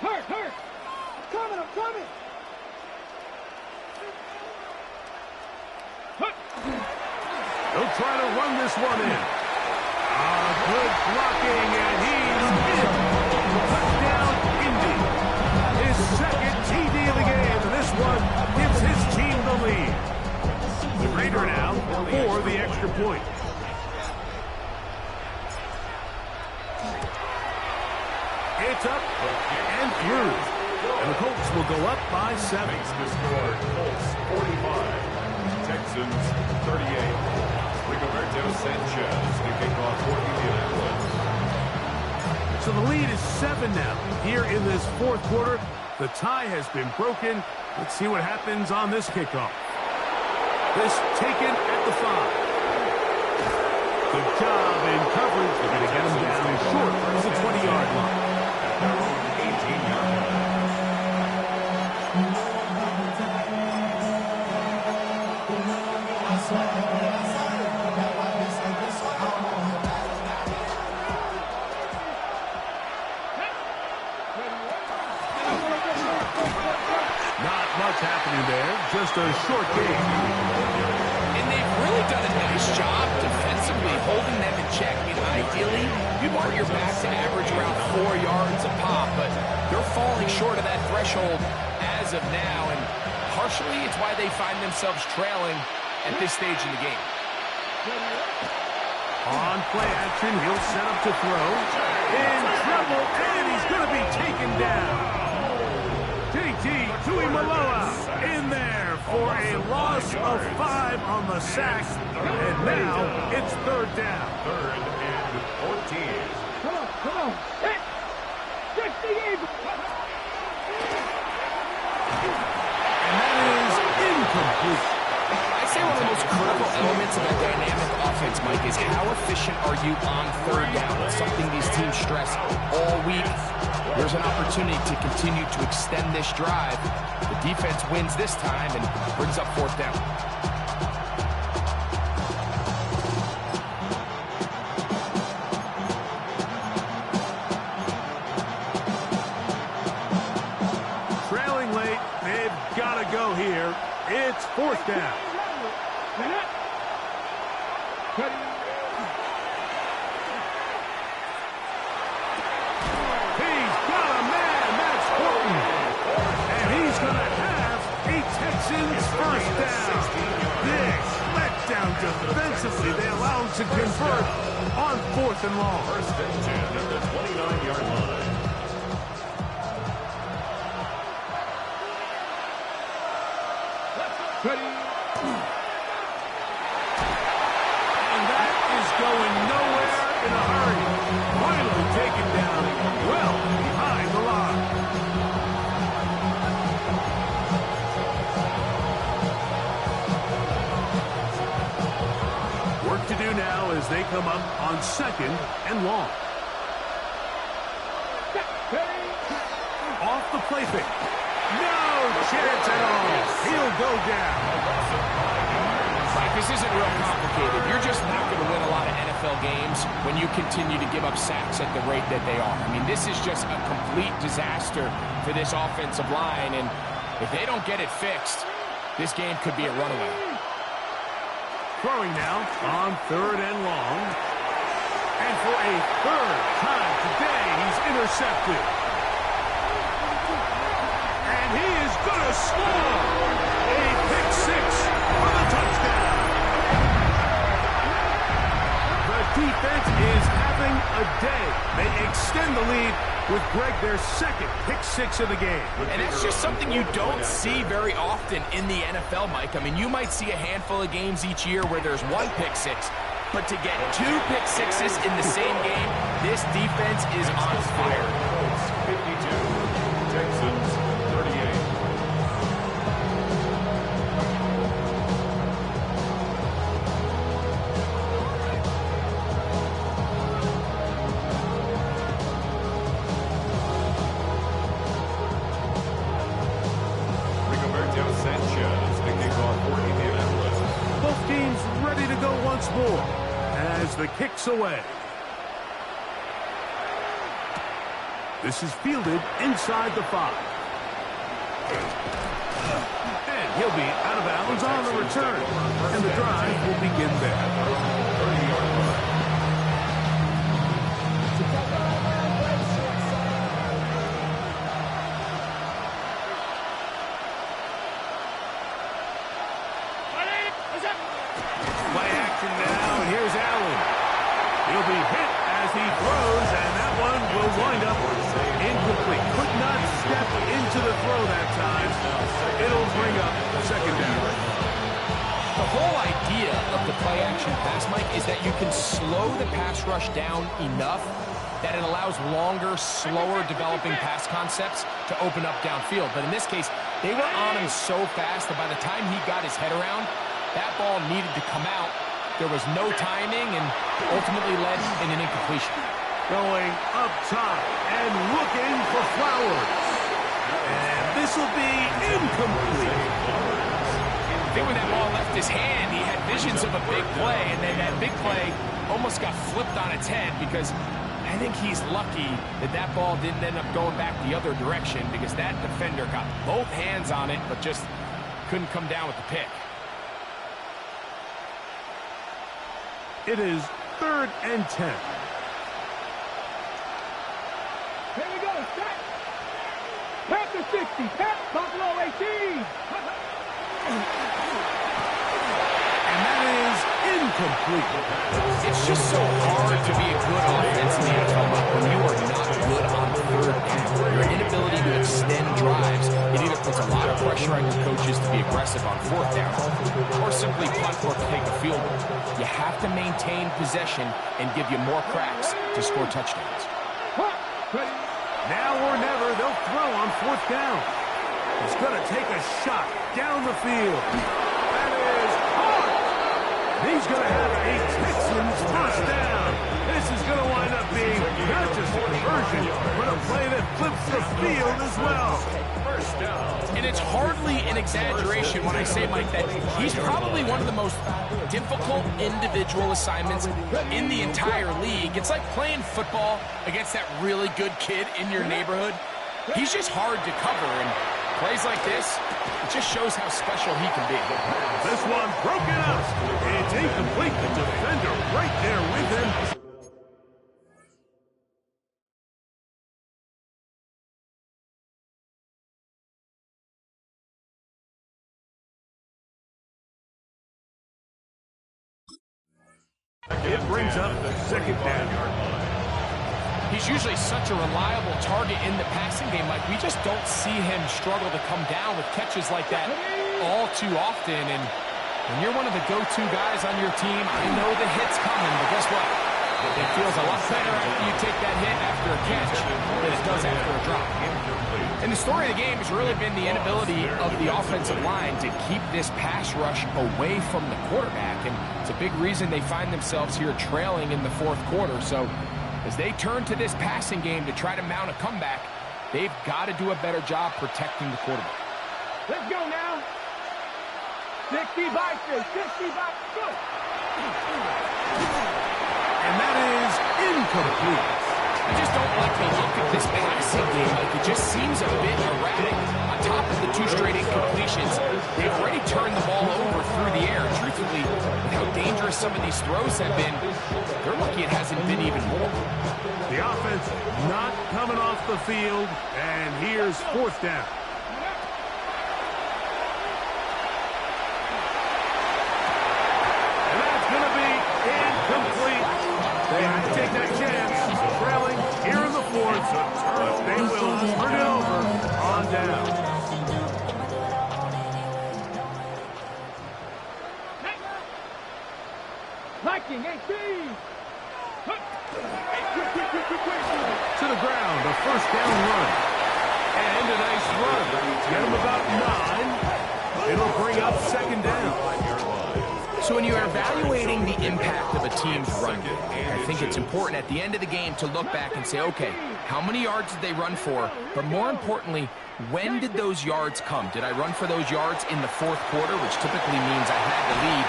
Hurt. I'm coming. They'll try to run this one in. Good blocking, and he's in. Touchdown, Indy. His second TD of the game, and this one gives his team the lead. The Raider now for the extra point. It's up and through. And the Colts will go up by 7. Makes the score Colts 45, Texans 38. Rigoberto Sanchez to kick off for Indianapolis. 7 now. Here in this fourth quarter, the tie has been broken. Let's see what happens on this kickoff. This taken at the 5. Good job in coverage. They're going to get him down short of the 20-yard line. 18-yard line. Not much happening there. Just a short game. And they've really done a nice job defensively holding them in check. I mean, ideally, you want your back to average around 4 yards a pop, but they're falling short of that threshold as of now, and partially it's why they find themselves trailing at this stage in the game. On play action, he'll set up to throw. In trouble, and he's going to be taken down. JT Tuimoloau in there for a loss of 5 on the sack. And now it's 3rd down. 3rd and 14. Come on. Hit. 60 even. And that is incomplete. I say one of the most critical elements of a dynamic offense, Mike, is how efficient are you on 3rd down? It's something these teams stress all week. There's an opportunity to continue to extend this drive. The defense wins this time and brings up 4th down. Trailing late, they've got to go here. It's 4th down. He's got a man, that's Horton. And he's going to have a Texans 1st down. Big letdown defensively. They allow him to convert on 4th and long. 1st and 10 at the 29-yard line. And that is going nowhere in a hurry. Finally taken down well behind the line. Work to do now as they come up on 2nd and long. Off the play fake. No chance at all. He'll go down. Mike, this isn't real complicated. You're just not going to win a lot of NFL games when you continue to give up sacks at the rate that they are. I mean, this is just a complete disaster for this offensive line, and if they don't get it fixed, this game could be a runaway. Throwing now on 3rd and long. And for a 3rd time today, he's intercepted. And he is going to score. A pick 6 for the touchdown. The defense is having a day. They extend the lead with Greg their 2nd pick 6 of the game. And that's just something you don't see very often in the NFL, Mike. I mean, you might see a handful of games each year where there's 1 pick 6, but to get 2 pick 6s in the same game, this defense is on fire. 52, Texans 38. Both teams ready to go once more as the kick's away. This is fielded inside the 5. And he'll be out of bounds on the return. And the drive will begin there. 30-yard line. Play action now, and here's Allen. He'll be hit as he throws, and that one will wind up incomplete. Could not step into the throw that time. It'll bring up 2nd down. The whole idea of the play-action Mike, is that you can slow the pass rush down enough that it allows longer, slower developing pass concepts to open up downfield. But in this case, they were on him so fast that by the time he got his head around, that ball needed to come out. There was no timing and ultimately led in an incompletion. Going up top and looking for Flowers. And this will be incomplete. I think when that ball left his hand, he had visions of a big play, and then that big play almost got flipped on its head because I think he's lucky that that ball didn't end up going back the other direction because that defender got both hands on it but just couldn't come down with the pick. It is 3rd and 10. Here we go, set. Panther 60, Buffalo 18. And that is incomplete. It's just so hard to be a good offense in the NFL when you are not good on 3rd down. Your inability to extend drives, it either puts a lot of pressure on your coaches to be aggressive on 4th down or simply punt or take a field goal. You have to maintain possession and give you more cracks to score touchdowns. Now or never, they'll throw on 4th down. He's going to take a shot down the field. That is hard. He's going to have a Texans first down. This is going to wind up being not just a conversion, but a play that flips the field as well. First down. And it's hardly an exaggeration when I say, Mike, that he's probably one of the most difficult individual assignments in the entire league. It's like playing football against that really good kid in your neighborhood. He's just hard to cover, and plays like this, it just shows how special he can be. This one broken up. It's incomplete. The defender right there with him. It brings up 2nd down. He's usually such a reliable target in the passing game. Like, we just don't see him struggle to come down with catches like that all too often. And when you're one of the go-to guys on your team, I know the hit's coming, but guess what? It feels a lot better after you take that hit after a catch than it does after a drop. And the story of the game has really been the inability of the offensive line to keep this pass rush away from the quarterback. And it's a big reason they find themselves here trailing in the 4th quarter. So as they turn to this passing game to try to mount a comeback, they've got to do a better job protecting the quarterback. Let's go now. 60 by 60 by good. And that is incomplete. I just don't like the look of this passing game. Like, it just seems a bit erratic. On top of the 2 straight incompletions, they've already turned the ball over through the air. Truthfully, with how dangerous some of these throws have been, they're lucky it hasn't been even more. The offense not coming off the field, and here's 4th down. And that's going to be incomplete. They have to take that chance. Trailing here in the 4th. They will turn it over on down. Liking 18. To the ground, a 1st down run. And a nice run. Get him about 9. It'll bring up 2nd down. So when you're evaluating the impact of a team's run game, I think it's important at the end of the game to look back and say, okay, how many yards did they run for? But more importantly, when did those yards come? Did I run for those yards in the 4th quarter, which typically means I had the lead?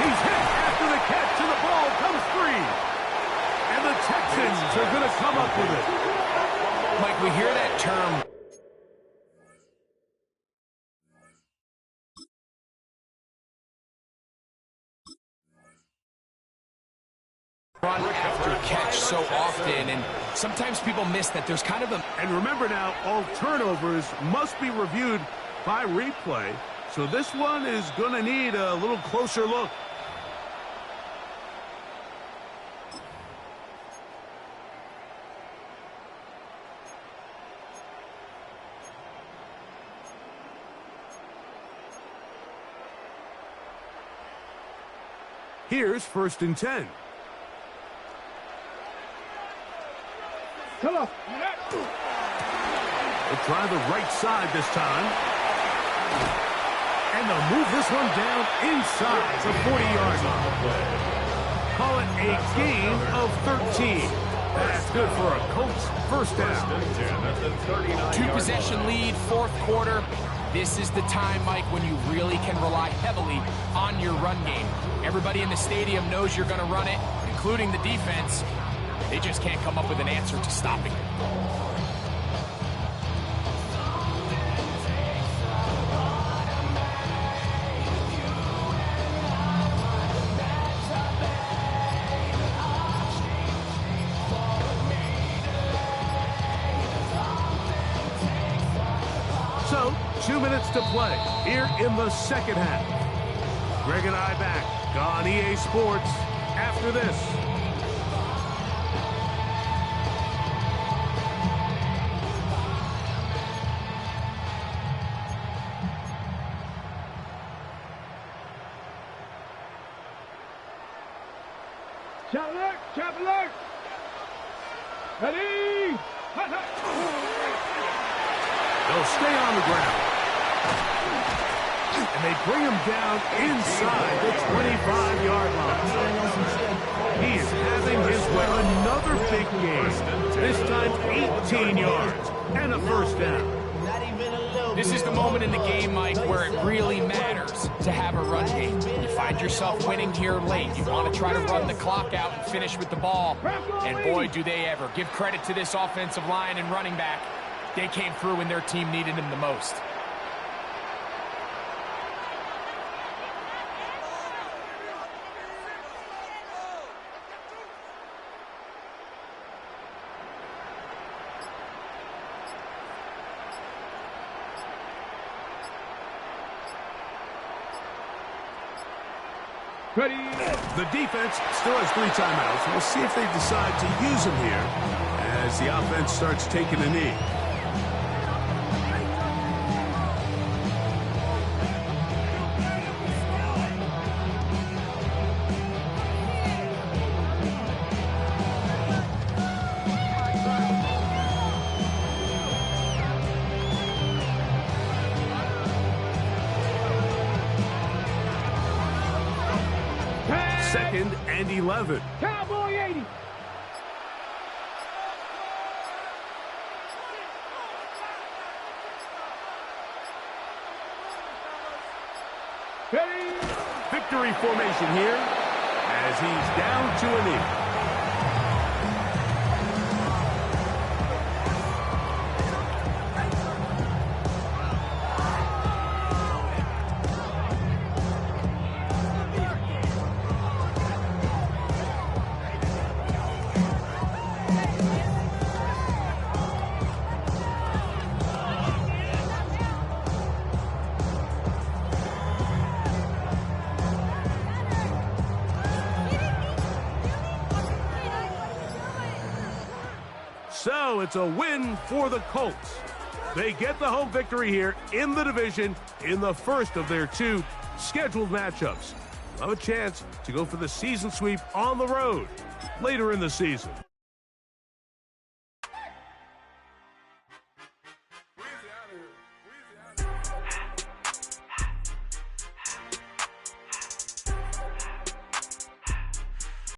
He's hit after the catch, and the ball comes free. And the Texans are going to come up with it. Mike, we hear that term run after catch so often, and sometimes people miss that there's kind of a... And remember now, all turnovers must be reviewed by replay, so this one is going to need a little closer look. Here's 1st and 10. Come on. They'll try the right side this time. And they'll move this one down inside the 40-yard line. Call it a gain of 13. That's good for a Colts first down. 2-possession lead, 4th quarter. This is the time, Mike, when you really can rely heavily on your run game. Everybody in the stadium knows you're going to run it, including the defense. They just can't come up with an answer to stopping it. So, 2 minutes to play here in the second half. Greg and I back on EA Sports after this. Shot alert! Shot alert! Ready! Hot, hot. They'll stay on the ground. And they bring him down inside the 25-yard line. He is having his way. Another big game. This time 18 yards and a first down. This is the moment in the game, Mike, where it really matters to have a run game. You find yourself winning here late. You want to try to run the clock out and finish with the ball. And boy, do they ever. Give credit to this offensive line and running back. They came through when their team needed them the most. Ready! The defense still has 3 timeouts. We'll see if they decide to use them here as the offense starts taking a knee. Second and 11. Cowboy 80! Ready! Victory formation here as he's down to a knee. So it's a win for the Colts. They get the home victory here in the division in the first of their 2 scheduled matchups. They'll have a chance to go for the season sweep on the road later in the season.